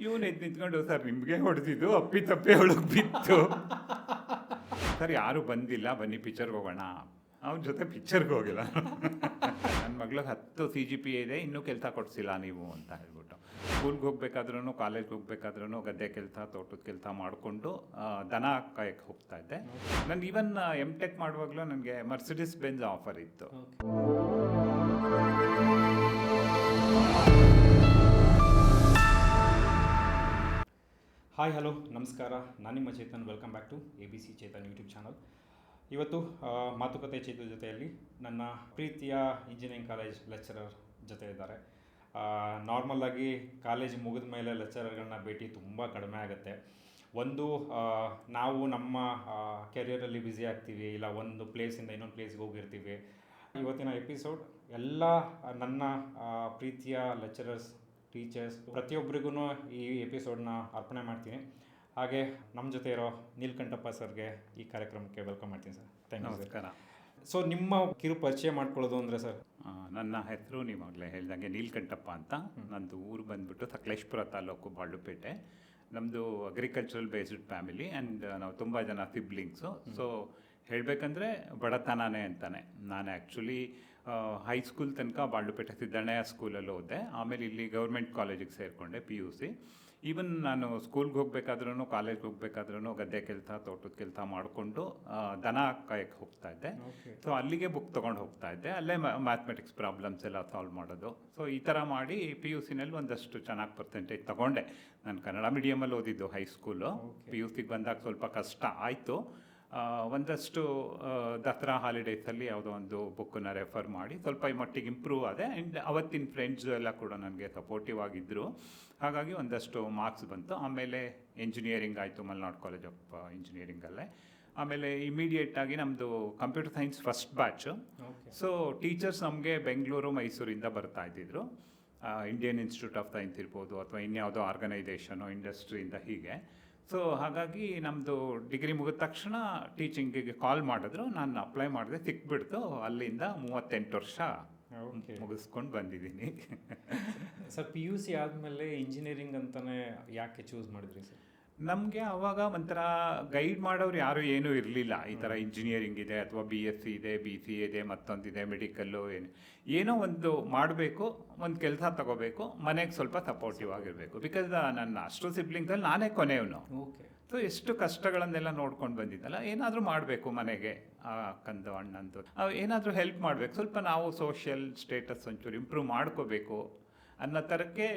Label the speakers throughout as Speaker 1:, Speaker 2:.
Speaker 1: ಇವನು ಎದ್ದು ನಿಂತ್ಕೊಂಡು ಸರ್ ನಿಮಗೆ ಹೊಡೆದಿದ್ದು ಅಪ್ಪಿ ತಪ್ಪಿ ಅವಳಿಗೆ ಬಿತ್ತು. ಸರ್ ಯಾರೂ ಬಂದಿಲ್ಲ, ಬನ್ನಿ ಪಿಕ್ಚರ್ಗೆ ಹೋಗೋಣ. ಅವನ ಜೊತೆ ಪಿಕ್ಚರ್ಗೆ ಹೋಗಿಲ್ಲ. ನನ್ನ ಮಗಳಿಗೆ 10 CGPA ಇದೆ, ಇನ್ನೂ ಕೆಲಸ ಕೊಡಿಸಿಲ್ಲ ನೀವು ಅಂತ ಹೇಳ್ಬಿಟ್ಟು. ಸ್ಕೂಲ್ಗೆ ಹೋಗ್ಬೇಕಾದ್ರೂ ಕಾಲೇಜ್ಗೆ ಹೋಗ್ಬೇಕಾದ್ರೂ ಗದ್ದೆ ಕೆಲಸ, ತೋಟದ ಕೆಲಸ ಮಾಡಿಕೊಂಡು ದನ ಕಾಯಕ್ಕೆ ಹೋಗ್ತಾ ಇದ್ದೆ. ನಾನು ಈವನ್ M.Tech ಮಾಡುವಾಗಲೂ ನನಗೆ ಮರ್ಸಿಡಿಸ್ ಬೆಂಜ್ ಆಫರ್ ಇತ್ತು.
Speaker 2: ಹಾಯ್ ಹಲೋ ನಮಸ್ಕಾರ, ನಾನು ನಿಮ್ಮ Chetan. Welcome back to ABC Chetan YouTube channel. ಇವತ್ತು ಮಾತುಕತೆ ಚೇತನ್ ಜೊತೆಯಲ್ಲಿ ನನ್ನ ಪ್ರೀತಿಯ ಇಂಜಿನಿಯರಿಂಗ್ ಕಾಲೇಜ್ ಲೆಕ್ಚರರ್ ಜೊತೆ ಇದ್ದಾರೆ. ನಾರ್ಮಲ್ಲಾಗಿ ಕಾಲೇಜ್ ಮುಗಿದ ಮೇಲೆ ಲೆಕ್ಚರರ್ಗಳನ್ನ ಭೇಟಿ ತುಂಬ ಕಡಿಮೆ ಆಗುತ್ತೆ. ಒಂದು ನಾವು ನಮ್ಮ ಕೆರಿಯರಲ್ಲಿ ಬ್ಯುಸಿ ಆಗ್ತೀವಿ, ಇಲ್ಲ ಒಂದು ಪ್ಲೇಸಿಂದ ಇನ್ನೊಂದು ಪ್ಲೇಸ್ಗೆ ಹೋಗಿರ್ತೀವಿ. ಇವತ್ತಿನ ಎಪಿಸೋಡ್ ಎಲ್ಲ ನನ್ನ ಪ್ರೀತಿಯ ಲೆಕ್ಚರರ್ಸ್, ಟೀಚರ್ಸ್ ಪ್ರತಿಯೊಬ್ಬರಿಗೂ ಈ ಎಪಿಸೋಡ್ನ ಅರ್ಪಣೆ ಮಾಡ್ತೀನಿ. ಹಾಗೆ ನಮ್ಮ ಜೊತೆ ಇರೋ ನೀಲಕಂಠಪ್ಪ ಸರ್ಗೆ ಈ ಕಾರ್ಯಕ್ರಮಕ್ಕೆ ವೆಲ್ಕಮ್ ಮಾಡ್ತೀನಿ ಸರ್. Thank you.
Speaker 1: ನಮಸ್ಕಾರ.
Speaker 2: ಸೊ ನಿಮ್ಮ ಕಿರು ಪರಿಚಯ ಮಾಡ್ಕೊಳ್ಳೋದು ಅಂದರೆ ಸರ್?
Speaker 1: ನನ್ನ ಹೆಸರು ನೀವಾಗಲೇ ಹೇಳ್ದಂಗೆ ನೀಲಕಂಠಪ್ಪ ಅಂತ. ನಂದು ಊರು ಬಂದುಬಿಟ್ಟು ಸಕಲೇಶ್ಪುರ ತಾಲೂಕು, ಬಾಳುಪೇಟೆ. ನಮ್ಮದು ಅಗ್ರಿಕಲ್ಚರಲ್ ಬೇಸ್ಡ್ ಫ್ಯಾಮಿಲಿ ಆ್ಯಂಡ್ ನಾವು ತುಂಬ ಜನ ಸಿಬ್ಲಿಂಗ್ಸು. ಸೊ ಹೇಳಬೇಕಂದ್ರೆ ಬಡತನನೇ ಅಂತಾನೆ. ನಾನು ಆ್ಯಕ್ಚುಲಿ ಹೈಸ್ಕೂಲ್ ತನಕ ಬಾಳುಪೇಟೆ ಸಿದ್ದಣ್ಣಯ್ಯ ಸ್ಕೂಲಲ್ಲಿ ಓದಿದೆ. ಆಮೇಲೆ ಇಲ್ಲಿ ಗೌರ್ಮೆಂಟ್ ಕಾಲೇಜಿಗೆ ಸೇರಿಕೊಂಡೆ, PUC. ಈವನ್ ನಾನು ಸ್ಕೂಲ್ಗೆ ಹೋಗ್ಬೇಕಾದ್ರೂ ಕಾಲೇಜ್ಗೆ ಹೋಗ್ಬೇಕಾದ್ರೂ ಗದ್ದೆ ಕೆಲಸ, ತೋಟದ ಕೆಲಸ ಮಾಡಿಕೊಂಡು ದನ ಕಾಯಕ್ಕೆ ಹೋಗ್ತಾ ಇದ್ದೆ. ಸೊ ಅಲ್ಲಿಗೆ ಬುಕ್ ತೊಗೊಂಡು ಹೋಗ್ತಾ ಇದ್ದೆ, ಅಲ್ಲೇ ಮ್ಯಾಥಮೆಟಿಕ್ಸ್ ಪ್ರಾಬ್ಲಮ್ಸ್ ಎಲ್ಲ ಸಾಲ್ವ್ ಮಾಡೋದು. ಸೊ ಈ ಥರ ಮಾಡಿ PUCನಲ್ಲಿ ಒಂದಷ್ಟು ಚೆನ್ನಾಗಿ ಪರ್ಸೆಂಟೇಜ್ ತೊಗೊಂಡೆ. ನಾನು ಕನ್ನಡ ಮೀಡಿಯಮಲ್ಲಿ ಓದಿದ್ದು ಹೈಸ್ಕೂಲು. PUCಗೆ ಬಂದಾಗ ಸ್ವಲ್ಪ ಕಷ್ಟ ಆಯಿತು. ಒಂದಷ್ಟು ದಸರಾ ಹಾಲಿಡೇಸಲ್ಲಿ ಯಾವುದೋ ಒಂದು ಬುಕ್ಕನ್ನು ರೆಫರ್ ಮಾಡಿ ಸ್ವಲ್ಪ ಮಟ್ಟಿಗೆ ಇಂಪ್ರೂವ್ ಆದೆ. ಆ್ಯಂಡ್ ಅವತ್ತಿನ ಫ್ರೆಂಡ್ಸು ಎಲ್ಲ ಕೂಡ ನನಗೆ ಸಪೋರ್ಟಿವ್ ಆಗಿದ್ದರು. ಹಾಗಾಗಿ ಒಂದಷ್ಟು ಮಾರ್ಕ್ಸ್ ಬಂತು. ಆಮೇಲೆ ಇಂಜಿನಿಯರಿಂಗ್ ಆಯಿತು, ಮಲ್ನಾಡ್ ಕಾಲೇಜ್ ಆಫ್ ಇಂಜಿನಿಯರಿಂಗಲ್ಲೇ. ಆಮೇಲೆ ಇಮಿಡಿಯೇಟಾಗಿ ನಮ್ಮದು computer science first batch. So teachers ನಮಗೆ ಬೆಂಗಳೂರು, ಮೈಸೂರಿಂದ ಬರ್ತಾ ಇದ್ದಿದ್ರು. ಇಂಡಿಯನ್ ಇನ್ಸ್ಟಿಟ್ಯೂಟ್ ಆಫ್ ಸೈನ್ಸ್ ಇರ್ಬೋದು, ಅಥವಾ ಇನ್ಯಾವುದೋ ಆರ್ಗನೈಸೇಷನು, ಇಂಡಸ್ಟ್ರಿಯಿಂದ ಹೀಗೆ. ಸೊ ಹಾಗಾಗಿ ನಮ್ಮದು ಡಿಗ್ರಿ ಮುಗಿದ ತಕ್ಷಣ ಟೀಚಿಂಗಿಗೆ ಕಾಲ್ ಮಾಡಿದ್ರು. ನಾನು ಅಪ್ಲೈ ಮಾಡಿದೆ, ಸಿಕ್ಬಿಡ್ತು. ಅಲ್ಲಿಂದ 38 ವರ್ಷ ಮುಗಿಸ್ಕೊಂಡು ಬಂದಿದ್ದೀನಿ.
Speaker 2: ಸರ್, PUC ಆದಮೇಲೆ ಇಂಜಿನಿಯರಿಂಗ್ ಅಂತಲೇ ಯಾಕೆ ಚೂಸ್ ಮಾಡಿದ್ರಿ ಸರ್?
Speaker 1: ನಮಗೆ ಆವಾಗ ಒಂಥರ ಗೈಡ್ ಮಾಡೋರು ಯಾರೂ ಏನೂ ಇರಲಿಲ್ಲ. ಈ ಥರ ಇಂಜಿನಿಯರಿಂಗ್ ಇದೆ, ಅಥವಾ BSc ಇದೆ, BCA ಇದೆ, ಮತ್ತೊಂದಿದೆ, ಮೆಡಿಕಲ್ಲು, ಏನೋ ಒಂದು ಮಾಡಬೇಕು, ಒಂದು ಕೆಲಸ ತಗೋಬೇಕು, ಮನೆಗೆ ಸ್ವಲ್ಪ ಸಪೋರ್ಟಿವ್ ಆಗಿರಬೇಕು. ಬಿಕಾಸ್ ನನ್ನ ಅಷ್ಟು ಸಿಬ್ಲಿಂಗ್ಸಲ್ಲಿ ನಾನೇ ಕೊನೆಯವನು. ಸೊ ಎಷ್ಟು ಕಷ್ಟಗಳನ್ನೆಲ್ಲ ನೋಡ್ಕೊಂಡು ಬಂದಿದ್ದಲ್ಲ, ಏನಾದರೂ ಮಾಡಬೇಕು ಮನೆಗೆ, ಅಕ್ಕಂದು ಅಣ್ಣಂದು ಏನಾದರೂ ಹೆಲ್ಪ್ ಮಾಡಬೇಕು, ಸ್ವಲ್ಪ ನಾವು ಸೋಷಿಯಲ್ ಸ್ಟೇಟಸ್ ಒಂಚೂರು ಇಂಪ್ರೂವ್ ಮಾಡ್ಕೋಬೇಕು ಅನ್ನೋ ಥರಕ್ಕೆ.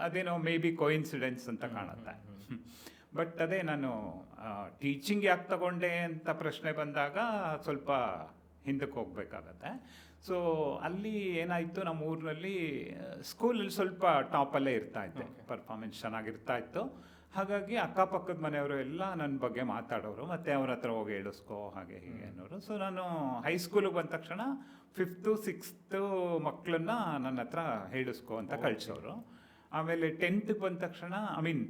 Speaker 1: ಅದೇನೋ ಮೇ ಬಿ ಕೋಇನ್ಸಿಡೆನ್ಸ್ ಅಂತ ಕಾಣುತ್ತೆ. ಬಟ್ ಅದೇ ನಾನು ಟೀಚಿಂಗ್ ಯಾಕೆ ತಗೊಂಡೆ ಅಂತ ಪ್ರಶ್ನೆ ಬಂದಾಗ ಸ್ವಲ್ಪ ಹಿಂದಕ್ಕೆ ಹೋಗಬೇಕಾಗತ್ತೆ. ಸೊ ಅಲ್ಲಿ ಏನಾಯಿತು, ನಮ್ಮ ಊರಿನಲ್ಲಿ ಸ್ಕೂಲಲ್ಲಿ ಸ್ವಲ್ಪ ಟಾಪಲ್ಲೇ ಇರ್ತಾಯಿದ್ದೆ, ಪರ್ಫಾರ್ಮೆನ್ಸ್ ಚೆನ್ನಾಗಿರ್ತಾ ಇತ್ತು. ಹಾಗಾಗಿ ಅಕ್ಕಪಕ್ಕದ ಮನೆಯವರು ಎಲ್ಲ ನನ್ನ ಬಗ್ಗೆ ಮಾತಾಡೋರು, ಮತ್ತು ಅವ್ರ ಹತ್ರ ಹೋಗಿ ಹೇಳಿಸ್ಕೋ ಹಾಗೆ ಹೀಗೆ ಅನ್ನೋರು. ಸೊ ನಾನು ಹೈಸ್ಕೂಲಿಗೆ ಬಂದ ತಕ್ಷಣ 5th 6th ಮಕ್ಕಳನ್ನ ನನ್ನ ಹತ್ರ ಹೇಳಿಸ್ಕೋ ಅಂತ ಕಳಿಸೋರು. ಆಮೇಲೆ 10th ಬಂದ ತಕ್ಷಣ,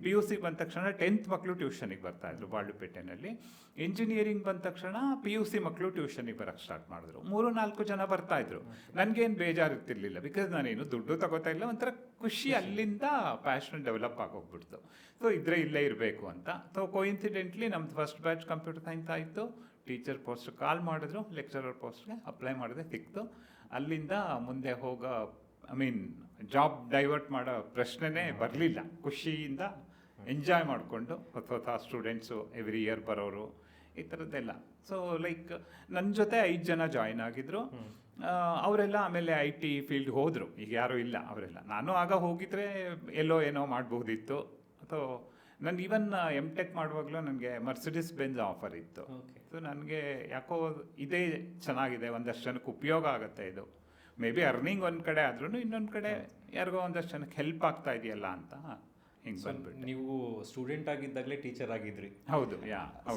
Speaker 1: PUCಗೆ ಬಂದ ತಕ್ಷಣ 10th ಮಕ್ಕಳು ಟ್ಯೂಷನಿಗೆ ಬರ್ತಾಯಿದ್ರು ಬಾಳುಪೇಟೆನಲ್ಲಿ. ಇಂಜಿನಿಯರಿಂಗ್ ಬಂದ ತಕ್ಷಣ PUC ಮಕ್ಕಳು ಟ್ಯೂಷನಿಗೆ ಬರೋಕ್ಕೆ ಸ್ಟಾರ್ಟ್ ಮಾಡಿದ್ರು. 3-4 ಜನ ಬರ್ತಾಯಿದ್ರು. ನನಗೇನು ಬೇಜಾರಿರ್ತಿರ್ಲಿಲ್ಲ, ಬಿಕಾಸ್ ನಾನೇನು ದುಡ್ಡು ತಗೋತಾ ಇಲ್ಲ, ಒಂಥರ ಖುಷಿ, ಅಲ್ಲಿಂದ ಪ್ಯಾಷನ್ ಡೆವಲಪ್ ಆಗೋಗ್ಬಿಡ್ತು. ಸೊ ಇಲ್ಲೇ ಇರಬೇಕು ಅಂತ. ಸೊ ಕೋಇನ್ಸಿಡೆಂಟ್ಲಿ ನಮ್ದು ಫಸ್ಟ್ ಬ್ಯಾಚ್ ಕಂಪ್ಯೂಟರ್ ಸೈನ್ಸ್ ಆಯಿತು. ಟೀಚರ್ ಪೋಸ್ಟ್ ಕಾಲ್ ಮಾಡಿದ್ರು, ಲೆಕ್ಚರರ್ ಪೋಸ್ಟ್ಗೆ ಅಪ್ಲೈ ಮಾಡಿದೆ, ಸಿಕ್ತು. ಅಲ್ಲಿಂದ ಮುಂದೆ ಹೋಗೋ ಜಾಬ್ ಡೈವರ್ಟ್ ಮಾಡೋ ಪ್ರಶ್ನೆನೇ ಬರಲಿಲ್ಲ. ಖುಷಿಯಿಂದ ಎಂಜಾಯ್ ಮಾಡಿಕೊಂಡು ಹೊಸ ಸ್ಟೂಡೆಂಟ್ಸು ಎವ್ರಿ ಇಯರ್ ಬರೋರು, ಈ ಥರದ್ದೆಲ್ಲ. ಸೊ ಲೈಕ್ ನನ್ನ ಜೊತೆ 5 ಜನ ಜಾಯ್ನ್ ಆಗಿದ್ರು. ಅವರೆಲ್ಲ ಆಮೇಲೆ IT ಫೀಲ್ಡ್ಗೆ ಹೋದರು. ಈಗ ಯಾರೂ ಇಲ್ಲ ಅವರೆಲ್ಲ. ನಾನು ಆಗ ಹೋಗಿದ್ರೆ ಎಲ್ಲೋ ಏನೋ ಮಾಡ್ಬೋದಿತ್ತು. ಅಥವಾ ನಾನು ಈವನ್ M.Tech ಮಾಡುವಾಗಲೂ ನನಗೆ ಮರ್ಸಿಡಿಸ್ ಬೆಂಜ್ ಆಫರ್ ಇತ್ತು. ಸೊ ನನಗೆ ಯಾಕೋ ಇದೇ ಚೆನ್ನಾಗಿದೆ, ಒಂದಷ್ಟು ಜನಕ್ಕೆ ಉಪಯೋಗ ಆಗುತ್ತೆ ಇದು. ಮೇ ಬಿ ಅರ್ನಿಂಗ್ ಒಂದು ಕಡೆ ಆದ್ರೂ ಇನ್ನೊಂದು ಕಡೆ ಯಾರಿಗೋ ಒಂದಷ್ಟು ಜನಕ್ಕೆ ಹೆಲ್ಪ್ ಆಗ್ತಾ ಇದೆಯಲ್ಲ ಅಂತ ಹಿಂಗೆ ಬಂದ್ಬಿಟ್ಟು.
Speaker 2: ನೀವು ಸ್ಟೂಡೆಂಟ್ ಆಗಿದ್ದಾಗಲೇ ಟೀಚರ್ ಆಗಿದ್ರಿ?
Speaker 1: ಹೌದು.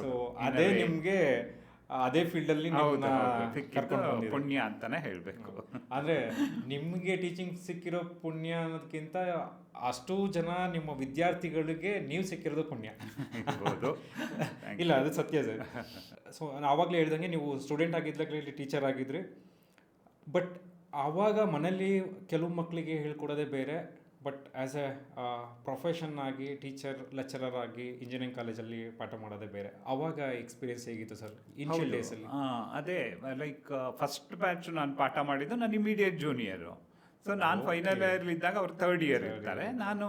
Speaker 2: ಸೊ ಅದೇ ನಿಮಗೆ ಅದೇ ಫೀಲ್ಡಲ್ಲಿ
Speaker 1: ಪುಣ್ಯ ಅಂತಾನೆ ಹೇಳಬೇಕು.
Speaker 2: ಅಂದರೆ ನಿಮಗೆ ಟೀಚಿಂಗ್ ಸಿಕ್ಕಿರೋ ಪುಣ್ಯ ಅನ್ನೋದಕ್ಕಿಂತ ಅಷ್ಟು ಜನ ನಿಮ್ಮ ವಿದ್ಯಾರ್ಥಿಗಳಿಗೆ ನೀವು ಸಿಕ್ಕಿರೋದು ಪುಣ್ಯ. ಇಲ್ಲ, ಅದು ಸತ್ಯ ಸರ್. ಸೊ ನಾನು ಆವಾಗಲೇ ಹೇಳ್ದಂಗೆ ನೀವು ಸ್ಟೂಡೆಂಟ್ ಆಗಿದ್ದಾಗಲೇ ಟೀಚರ್ ಆಗಿದ್ರಿ. ಬಟ್ ಆವಾಗ ಮನೇಲಿ ಕೆಲವು ಮಕ್ಕಳಿಗೆ ಹೇಳ್ಕೊಡೋದೇ ಬೇರೆ, ಬಟ್ ಆ್ಯಸ್ ಎ ಪ್ರೊಫೆಷನ್ ಆಗಿ ಟೀಚರ್ ಲೆಕ್ಚರರ್ ಆಗಿ ಇಂಜಿನಿಯರಿಂಗ್ ಕಾಲೇಜಲ್ಲಿ ಪಾಠ ಮಾಡೋದೇ ಬೇರೆ. ಅವಾಗ ಎಕ್ಸ್ಪೀರಿಯನ್ಸ್ ಹೇಗಿತ್ತು ಸರ್ ಇನಿಷಿಯಲ್ ಡೇಸಲ್ಲಿ?
Speaker 1: ಅದೇ ಲೈಕ್ ಫಸ್ಟ್ ಬ್ಯಾಚ್ ನಾನು ಪಾಠ ಮಾಡಿದ್ದು ನಾನು ಇಮಿಡಿಯೇಟ್ ಜೂನಿಯರು. ಸೊ ನಾನು ಫೈನಲ್ ಇಯರ್ ಇದ್ದಾಗ ಅವ್ರು ಥರ್ಡ್ ಇಯರ್ ಇರ್ತಾರೆ, ನಾನು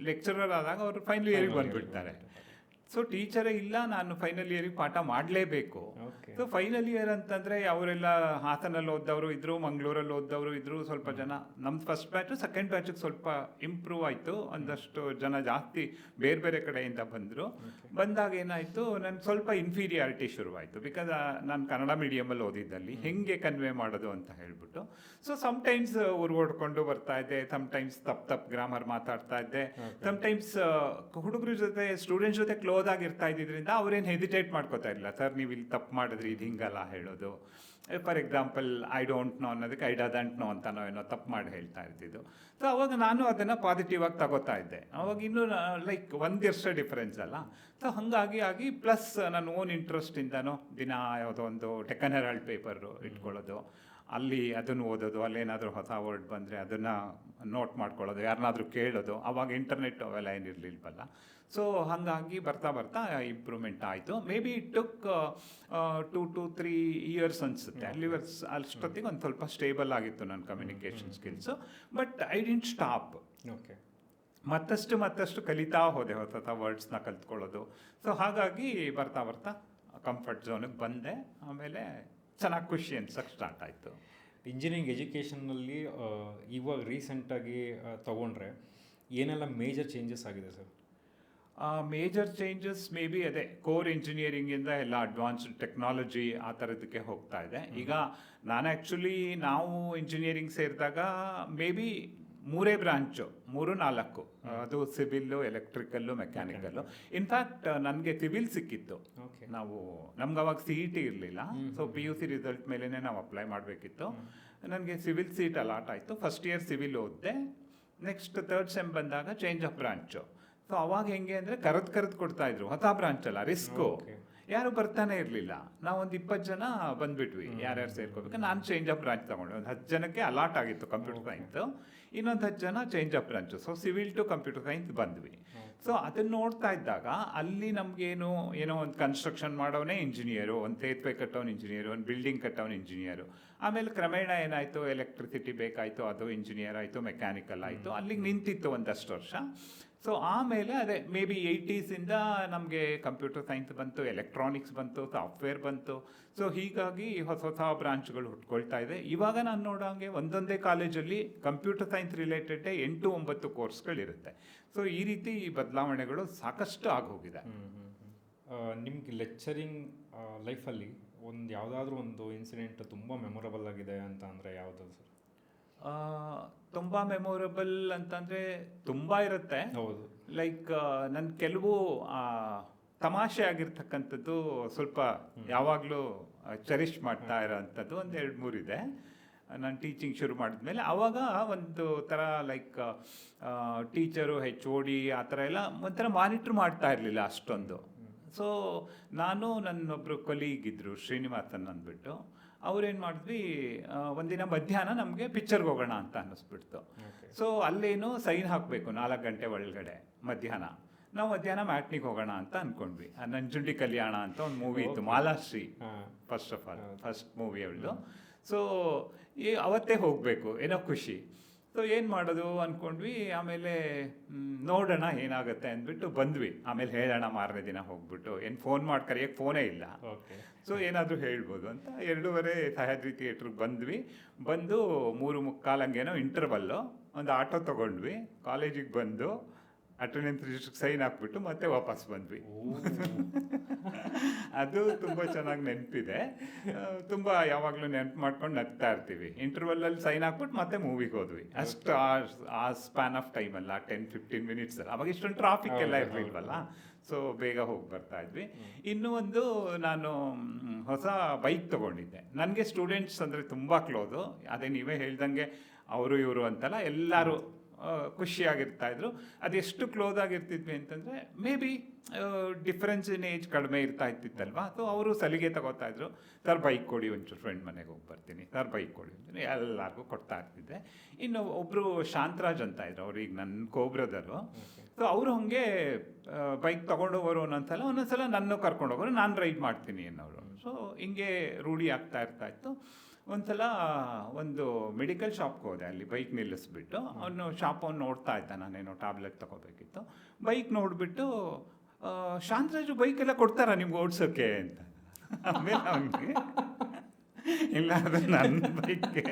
Speaker 1: ಲೆಕ್ಚರರ್ ಆದಾಗ ಅವರು ಫೈನಲ್ ಇಯರಿಗೆ ಬಂದುಬಿಡ್ತಾರೆ. ಸೊ ಟೀಚರೇ ಇಲ್ಲ, ನಾನು ಫೈನಲ್ ಇಯರಿಗೆ ಪಾಠ ಮಾಡಲೇಬೇಕು. ಸೊ ಫೈನಲ್ ಇಯರ್ ಅಂತಂದರೆ ಅವರೆಲ್ಲ ಹಾಸನಲ್ಲಿ ಓದ್ದವರು ಇದ್ದರು, ಮಂಗಳೂರಲ್ಲಿ ಓದ್ದವರು ಇದ್ದರು, ಸ್ವಲ್ಪ ಜನ. ನಮ್ದು ಫಸ್ಟ್ ಬ್ಯಾಚು ಸೆಕೆಂಡ್ ಬ್ಯಾಚಿಗೆ ಸ್ವಲ್ಪ ಇಂಪ್ರೂವ್ ಆಯಿತು, ಒಂದಷ್ಟು ಜನ ಜಾಸ್ತಿ ಬೇರೆ ಬೇರೆ ಕಡೆಯಿಂದ ಬಂದರು. ಬಂದಾಗ ಏನಾಯಿತು, ನನಗೆ ಸ್ವಲ್ಪ ಇನ್ಫೀರಿಯಾರಿಟಿ ಶುರುವಾಯಿತು. ಬಿಕಾಸ್ ನಾನು ಕನ್ನಡ ಮೀಡಿಯಮಲ್ಲಿ ಓದಿದ್ದಲ್ಲಿ ಹೆಂಗೆ ಕನ್ವೆ ಮಾಡೋದು ಅಂತ ಹೇಳ್ಬಿಟ್ಟು. ಸೊ ಸಮ್ಟೈಮ್ಸ್ ಹೊಡ್ಕೊಂಡು ಬರ್ತಾ ಇದ್ದೆ, ಸಮ್ಟೈಮ್ಸ್ ತಪ್ಪು ಗ್ರಾಮರ್ ಮಾತಾಡ್ತಾ ಇದ್ದೆ, ಸಮ್ಟೈಮ್ಸ್ ಹುಡುಗರ ಜೊತೆ ಸ್ಟೂಡೆಂಟ್ಸ್ ಜೊತೆ ಕ್ಲೋಸ್ ಆಗಿರ್ತಾ ಇದ್ದಿದ್ದರಿಂದ ಅವ್ರೇನು ಹೆಸಿಟೇಟ್ ಮಾಡ್ಕೋತಾ ಇರಲಿಲ್ಲ. ಸರ್ ನೀವು ಇಲ್ಲಿ ತಪ್ಪು ಮಾಡಿದ್ರಿ, ಇದು ಹಿಂಗಲ್ಲ ಹೇಳೋದು. For example I don't know ಅನ್ನೋದಕ್ಕೆ ಐ ಡಜಂಟ್ ನೋ ಅಂತ ಏನೋ ತಪ್ಪು ಮಾಡಿ ಹೇಳ್ತಾ ಇರ್ತಿದ್ದು. ಸೊ ಅವಾಗ ನಾನು ಅದನ್ನು ಪಾಸಿಟಿವ್ ಆಗಿ ತಗೋತಾ ಇದ್ದೆ. ಅವಾಗ ಇನ್ನೂ ಲೈಕ್ 1 ವರ್ಷ ಡಿಫ್ರೆನ್ಸ್ ಅಲ್ಲ. ಸೊ ಹಾಗಾಗಿ ಪ್ಲಸ್ ನನ್ನ ಓನ್ ಇಂಟ್ರೆಸ್ಟಿಂದನೂ ದಿನ ಯಾವುದೋ ಒಂದು ಡೆಕ್ಕನ್ ಹೆರಾಲ್ಡ್ ಪೇಪರು ಇಟ್ಕೊಳ್ಳೋದು, ಅಲ್ಲಿ ಅದನ್ನು ಓದೋದು, ಅಲ್ಲೇನಾದರೂ ಹೊಸ ವರ್ಡ್ ಬಂದರೆ ಅದನ್ನು ನೋಟ್ ಮಾಡ್ಕೊಳ್ಳೋದು, ಯಾರನ್ನಾದರೂ ಕೇಳೋದು. ಆವಾಗ ಇಂಟರ್ನೆಟ್ ಅವೆಲ್ಲ ಏನಿರಲಿಲ್ವಲ್ಲ. ಸೊ ಹಾಗಾಗಿ ಬರ್ತಾ ಇಂಪ್ರೂವ್ಮೆಂಟ್ ಆಯಿತು. May be it took 2 to 3 years ಅನಿಸುತ್ತೆ. ಅಷ್ಟೊತ್ತಿಗೆ ಒಂದು ಸ್ವಲ್ಪ ಸ್ಟೇಬಲ್ ಆಗಿತ್ತು ನನ್ನ communication skills. But I didn't stop.
Speaker 2: Okay,
Speaker 1: ಮತ್ತಷ್ಟು ಕಲಿತಾ ಹೋದೆ, ಹೊಸ ವರ್ಡ್ಸ್ನ ಕಲ್ತ್ಕೊಳ್ಳೋದು. ಸೊ ಹಾಗಾಗಿ ಬರ್ತಾ ಕಂಫರ್ಟ್ ಝೋನಿಗೆ ಬಂದೆ. ಆಮೇಲೆ ಚೆನ್ನಾಗಿ ಖುಷಿ ಅನ್ಸಕ್ಕೆ ಸ್ಟಾರ್ಟ್ ಆಯಿತು.
Speaker 2: ಇಂಜಿನಿಯರಿಂಗ್ ಎಜುಕೇಷನ್ನಲ್ಲಿ ಇವಾಗ ರೀಸೆಂಟಾಗಿ ತೊಗೊಂಡ್ರೆ ಏನೆಲ್ಲ ಮೇಜರ್ ಚೇಂಜಸ್ ಆಗಿದೆ sir?
Speaker 1: Major changes may be ಅದೇ ಕೋರ್ ಇಂಜಿನಿಯರಿಂಗಿಂದ ಎಲ್ಲ ಅಡ್ವಾನ್ಸ್ಡ್ ಟೆಕ್ನಾಲಜಿ ಆ ಥರದಕ್ಕೆ ಹೋಗ್ತಾ ಇದೆ. ಈಗ ನಾನು ಆ್ಯಕ್ಚುಲಿ ನಾವು ಇಂಜಿನಿಯರಿಂಗ್ ಸೇರಿದಾಗ ಮೇ ಬಿ 3 ಬ್ರಾಂಚು, 3-4, ಅದು ಸಿವಿಲ್ಲು, ಎಲೆಕ್ಟ್ರಿಕಲ್ಲು, ಮೆಕ್ಯಾನಿಕಲ್ಲು. ಇನ್ಫ್ಯಾಕ್ಟ್ ನನಗೆ ಸಿವಿಲ್ ಸಿಕ್ಕಿತ್ತು. ನಮ್ಗೆ ಅವಾಗ CET ಇರಲಿಲ್ಲ. ಸೊ PUC ರಿಸಲ್ಟ್ ಮೇಲೇ ನಾವು ಅಪ್ಲೈ ಮಾಡಬೇಕಿತ್ತು. ನನಗೆ ಸಿವಿಲ್ ಸೀಟ್ ಅಲಾಟ್ ಆಯಿತು. ಫಸ್ಟ್ ಇಯರ್ ಸಿವಿಲ್ ಓದಿದೆ. ನೆಕ್ಸ್ಟ್ 3rd ಸೆಮ್ ಬಂದಾಗ ಚೇಂಜ್ ಆಫ್ ಬ್ರಾಂಚು. ಸೊ ಅವಾಗ ಹೆಂಗೆ ಅಂದರೆ ಕರೆದು ಕೊಡ್ತಾಯಿದ್ರು, ಹೊಸ ಬ್ರಾಂಚ್ ಅಲ್ಲ, ರಿಸ್ಕು. ಯಾರು ಬರ್ತಾನೆ ಇರಲಿಲ್ಲ. ನಾವೊಂದು 20 ಜನ ಬಂದುಬಿಟ್ವಿ, ಯಾರ್ಯಾರು ಸೇರ್ಕೋಬೇಕು. ನಾನು ಚೇಂಜ್ ಆಫ್ ಬ್ರಾಂಚ್ ತೊಗೊಂಡೆ. ಒಂದು 10 ಜನಕ್ಕೆ ಅಲಾಟ್ ಆಗಿತ್ತು ಕಂಪ್ಯೂಟರ್ ಸೈನ್ಸು, ಇನ್ನೊಂದು 10 ಜನ change of branch. So civil to computer science ಬಂದ್ವಿ. ಸೊ ಅದನ್ನು ನೋಡ್ತಾ ಇದ್ದಾಗ ಅಲ್ಲಿ ನಮಗೇನು ಏನೋ ಒಂದು ಕನ್ಸ್ಟ್ರಕ್ಷನ್ ಮಾಡೋನೇ ಇಂಜಿನಿಯರು, ಒಂದು ಸೇತುವೆ ಕಟ್ಟೋನು ಇಂಜಿನಿಯರು, ಒಂದು ಬಿಲ್ಡಿಂಗ್ ಕಟ್ಟೋನು ಇಂಜಿನಿಯರು. ಆಮೇಲೆ ಕ್ರಮೇಣ ಏನಾಯಿತು, ಎಲೆಕ್ಟ್ರಿಸಿಟಿ ಬೇಕಾಯಿತು, ಅದು ಇಂಜಿನಿಯರ್ ಆಯಿತು, ಮೆಕ್ಯಾನಿಕಲ್ ಆಯಿತು. ಅಲ್ಲಿಗೆ ನಿಂತಿತ್ತು ಒಂದಷ್ಟು ವರ್ಷ. ಸೊ ಆಮೇಲೆ ಅದೇ ಮೇ ಬಿ 80s ನಮಗೆ ಕಂಪ್ಯೂಟರ್ ಸೈನ್ಸ್ ಬಂತು, ಎಲೆಕ್ಟ್ರಾನಿಕ್ಸ್ ಬಂತು, ಸಾಫ್ಟ್ವೇರ್ ಬಂತು. ಸೊ ಹೀಗಾಗಿ ಹೊಸ ಬ್ರಾಂಚ್ಗಳು ಹುಟ್ಕೊಳ್ತಾ ಇದೆ. ಇವಾಗ ನಾನು ನೋಡೋಂಗೆ ಒಂದೊಂದೇ ಕಾಲೇಜಲ್ಲಿ ಕಂಪ್ಯೂಟರ್ ಸೈನ್ಸ್ ರಿಲೇಟೆಡ್ 8-9 ಕೋರ್ಸ್ಗಳಿರುತ್ತೆ. ಸೊ ಈ ರೀತಿ ಬದಲಾವಣೆಗಳು ಸಾಕಷ್ಟು ಆಗೋಗಿದೆ.
Speaker 2: ನಿಮ್ಗೆ ಲೆಕ್ಚರಿಂಗ್ ಲೈಫಲ್ಲಿ ಯಾವುದಾದ್ರೂ ಒಂದು ಇನ್ಸಿಡೆಂಟ್ ತುಂಬ ಮೆಮೊರಬಲ್ ಆಗಿದೆ ಅಂತ ಅಂದರೆ ಯಾವುದು ಸರ್?
Speaker 1: ತುಂಬ ಮೆಮೊರಬಲ್ ಅಂತಂದರೆ ತುಂಬ ಇರುತ್ತೆ.
Speaker 2: ಹೌದು,
Speaker 1: ಲೈಕ್ ನನ್ನ ಕೆಲವು ತಮಾಷೆ ಆಗಿರ್ತಕ್ಕಂಥದ್ದು ಸ್ವಲ್ಪ ಯಾವಾಗಲೂ ಚೆರಿಷ್ ಮಾಡ್ತಾ ಇರೋವಂಥದ್ದು 1-2-3 ಇದೆ. ನಾನು ಟೀಚಿಂಗ್ ಶುರು ಮಾಡಿದ್ಮೇಲೆ ಆವಾಗ ಒಂದು ಥರ ಲೈಕ್ ಟೀಚರು HOD ಆ ಥರ ಎಲ್ಲ ಒಂಥರ ಮಾನಿಟ್ರ್ ಮಾಡ್ತಾ ಇರಲಿಲ್ಲ ಅಷ್ಟೊಂದು. ಸೊ ನಾನು ನನ್ನೊಬ್ಬರು ಕೊಲೀಗ್ ಇದ್ದರು, ಶ್ರೀನಿವಾಸನ್ ಅಂದ್ಬಿಟ್ಟು. ಅವ್ರೇನು ಮಾಡಿದ್ವಿ, ಒಂದಿನ ಮಧ್ಯಾಹ್ನ ನಮಗೆ ಪಿಕ್ಚರ್ಗೆ ಹೋಗೋಣ ಅಂತ ಅನ್ನಿಸ್ಬಿಡ್ತು. ಸೊ ಅಲ್ಲೇನು ಸೈನ್ ಹಾಕಬೇಕು 4 ಗಂಟೆ ಒಳಗಡೆ ಮಧ್ಯಾಹ್ನ. ನಾವು ಮಧ್ಯಾಹ್ನ ಮ್ಯಾಟ್ನಿಗೆ ಹೋಗೋಣ ಅಂತ ಅಂದ್ಕೊಂಡ್ವಿ. ನಂಜುಂಡಿ ಕಲ್ಯಾಣ ಅಂತ ಒಂದು ಮೂವಿ ಇತ್ತು, ಮಾಲಾಶ್ರೀ ಫಸ್ಟ್ ಮೂವಿ ಅವಳು. ಸೊ ಅವತ್ತೇ ಹೋಗಬೇಕು, ಏನೋ ಖುಷಿ. ಸೊ ಏನು ಮಾಡೋದು ಅಂದ್ಕೊಂಡ್ವಿ. ಆಮೇಲೆ ನೋಡೋಣ ಏನಾಗುತ್ತೆ ಅಂದ್ಬಿಟ್ಟು ಬಂದ್ವಿ. ಆಮೇಲೆ ಹೇಳೋಣ ಮಾರನೇ ದಿನ ಹೋಗ್ಬಿಟ್ಟು, ಏನು ಫೋನ್ ಮಾಡಿ ಕರೆಯೋಕ್ಕೆ ಫೋನೇ ಇಲ್ಲ. ಸೊ ಏನಾದರೂ ಹೇಳ್ಬೋದು ಅಂತ 2:30 ಸಹ್ಯಾದ್ರಿ ಥಿಯೇಟ್ರಿಗೆ ಬಂದ್ವಿ. ಬಂದು 3:45 ಹಂಗೇನೋ ಇಂಟರ್ವಲ್ಲು, ಒಂದು ಆಟೋ ತೊಗೊಂಡ್ವಿ. ಕಾಲೇಜಿಗೆ ಬಂದು ಅಟೆಂಡೆನ್ಸ್ ರಿಜಿಸ್ಟ್ರಿಗೆ ಸೈನ್ ಹಾಕ್ಬಿಟ್ಟು ಮತ್ತೆ ವಾಪಸ್ ಬಂದ್ವಿ. ಅದು ತುಂಬ ಚೆನ್ನಾಗಿ ನೆನಪಿದೆ. ತುಂಬ ಯಾವಾಗಲೂ ನೆನಪು ಮಾಡ್ಕೊಂಡು ನಗ್ತಾ ಇರ್ತೀವಿ. ಇಂಟರ್ವಲ್ಲಲ್ಲಿ ಸೈನ್ ಹಾಕ್ಬಿಟ್ಟು ಮತ್ತೆ ಮೂವಿಗೆ ಹೋದ್ವಿ. ಅಷ್ಟು ಆ ಸ್ಪ್ಯಾನ್ ಆಫ್ ಟೈಮಲ್ಲ, 10-15 ಮಿನಿಟ್ಸ್ ಅಲ್ಲ. ಅವಾಗ ಇಷ್ಟೊಂದು ಟ್ರಾಫಿಕ್ ಎಲ್ಲ ಇರಲಿಲ್ವಲ್ಲ. ಸೊ ಬೇಗ ಹೋಗಿ ಬರ್ತಾ ಇದ್ವಿ. ಇನ್ನೂ ಒಂದು ನಾನು ಹೊಸ ಬೈಕ್ ತೊಗೊಂಡಿದ್ದೆ. ನನಗೆ ಸ್ಟೂಡೆಂಟ್ಸ್ ಅಂದರೆ ತುಂಬ ಕ್ಲೋಸು. ಅದೇ ನೀವೇ ಹೇಳ್ದಂಗೆ ಅವರು ಇವರು ಅಂತಲ್ಲ, ಎಲ್ಲರೂ ಖುಷಿಯಾಗಿರ್ತಾಯಿದ್ರು. ಅದೆಷ್ಟು ಕ್ಲೋಸ್ ಆಗಿರ್ತಿದ್ವಿ ಅಂತಂದರೆ may be difference in age ಕಡಿಮೆ ಇರ್ತಾಯಿತ್ತಿತ್ತಲ್ವ. ಸೊ ಅವರು ಸಲಿಗೆ ತಗೋತಾಯಿದ್ರು, ಸರ್ ಬೈಕ್ ಕೊಡಿ, ಒಂಚೂರು ಫ್ರೆಂಡ್ ಮನೆಗೆ ಹೋಗಿ ಬರ್ತೀನಿ, ಸರ್ ಬೈಕ್ ಕೊಡಿ ಅಂತೀನಿ, ಎಲ್ಲರಿಗೂ ಕೊಡ್ತಾ ಇರ್ತಿದ್ದೆ. ಇನ್ನು ಒಬ್ಬರು ಶಾಂತರಾಜ್ ಅಂತ ಇದ್ರು, ಅವ್ರು ಈಗ ನನ್ನ ಕೋಬ್ರದರು. ಸೊ ಅವರು ಹಾಗೆ ಬೈಕ್ ತೊಗೊಂಡೋಗೋರು ಒಂದೊಂದ್ಸಲ ನನ್ನ ಕರ್ಕೊಂಡೋಗೋರು, ನಾನು ರೈಡ್ ಮಾಡ್ತೀನಿ ಅನ್ನೋರು. ಸೊ ಹಿಂಗೆ ರೂಢಿ ಆಗ್ತಾ ಇರ್ತಾಯಿತ್ತು. ಒಂದ್ಸಲ ಒಂದು ಮೆಡಿಕಲ್ ಶಾಪ್ಗೆ ಹೋದೆ, ಅಲ್ಲಿ ಬೈಕ್ ನಿಲ್ಲಿಸ್ಬಿಟ್ಟು ಅವನು ಶಾಪವ್ನು ನೋಡ್ತಾ ಇದ್ದ, ನಾನೇನೋ ಟ್ಯಾಬ್ಲೆಟ್ ತೊಗೋಬೇಕಿತ್ತು. ಬೈಕ್ ನೋಡಿಬಿಟ್ಟು ಶಾಂತರಾಜು ಬೈಕೆಲ್ಲ ಕೊಡ್ತಾರಾ ನಿಮ್ಗೆ ಓಡಿಸೋಕ್ಕೆ ಅಂತ. ಆಮೇಲೆ ಅವನಿಗೆ ಇಲ್ಲ, ಅದು ನನ್ನ ಬೈಕೆ.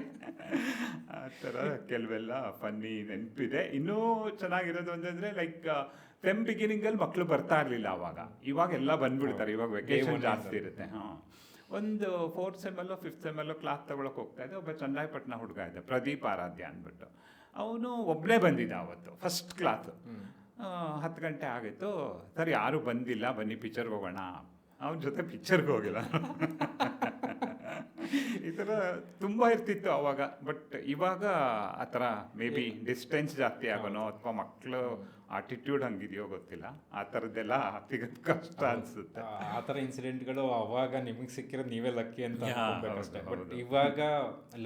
Speaker 1: ಆ ಥರ ಕೆಲವೆಲ್ಲ ಫನ್ನಿ ನೆನಪಿದೆ. ಇನ್ನೂ ಚೆನ್ನಾಗಿರೋದು ಅಂತಂದರೆ ಲೈಕ್ ಫೆಮ್ ಬಿಗಿನಿಂಗಲ್ಲಿ ಮಕ್ಕಳು ಬರ್ತಾ ಇರಲಿಲ್ಲ ಅವಾಗ. ಇವಾಗೆಲ್ಲ ಬಂದ್ಬಿಡ್ತಾರೆ, ಇವಾಗ ವೆಕೇಶನ್ ಜಾಸ್ತಿ ಇರುತ್ತೆ. ಹಾಂ, ಒಂದು 4th ಸೆಮ್ಮಲ್ಲೋ 5th ಸೆಮ್ಮಲ್ಲೋ ಕ್ಲಾಸ್ ತೊಗೊಳಕ್ಕೆ ಹೋಗ್ತಾ ಇದ್ದೆ. ಒಬ್ಬ ಚನ್ನರಾಯಪಟ್ಟಣ ಹುಡುಗ ಇದ್ದ, ಪ್ರದೀಪ್ ಆರಾಧ್ಯ ಅಂದ್ಬಿಟ್ಟು. ಅವನು ಒಬ್ಬನೇ ಬಂದಿದ್ದ ಅವತ್ತು, ಫಸ್ಟ್ ಕ್ಲಾಸು. 10 ಗಂಟೆ ಆಗಿತ್ತು. ಸರ್ ಯಾರೂ ಬಂದಿಲ್ಲ, ಬನ್ನಿ ಪಿಕ್ಚರ್ಗೆ ಹೋಗೋಣ. ಅವನ ಜೊತೆ ಪಿಕ್ಚರ್ಗೆ ಹೋಗಿಲ್ಲ. ಈ ಥರ ತುಂಬ ಇರ್ತಿತ್ತು ಅವಾಗ. ಬಟ್ ಇವಾಗ ಆ ಥರ ಮೇ ಬಿ ಡಿಸ್ಟೆನ್ಸ್ ಜಾಸ್ತಿ ಆಗೋನೋ ಅಥವಾ ಮಕ್ಕಳು ಆಟಿಟ್ಯೂಡ್ ಹಂಗಿದೆಯೋ ಗೊತ್ತಿಲ್ಲ, ಆ ಥರದ್ದೆಲ್ಲ ಸಿಗೋದು ಕಷ್ಟ ಅನಿಸುತ್ತೆ.
Speaker 2: ಆ ಥರ ಇನ್ಸಿಡೆಂಟ್ಗಳು ಅವಾಗ ನಿಮಗೆ ಸಿಕ್ಕಿರೋದು ನೀವೇ ಲಕ್ಕಿ ಅಂತ ಅನ್ಕೋಬೇಕಷ್ಟೇ. ಬಟ್ ಇವಾಗ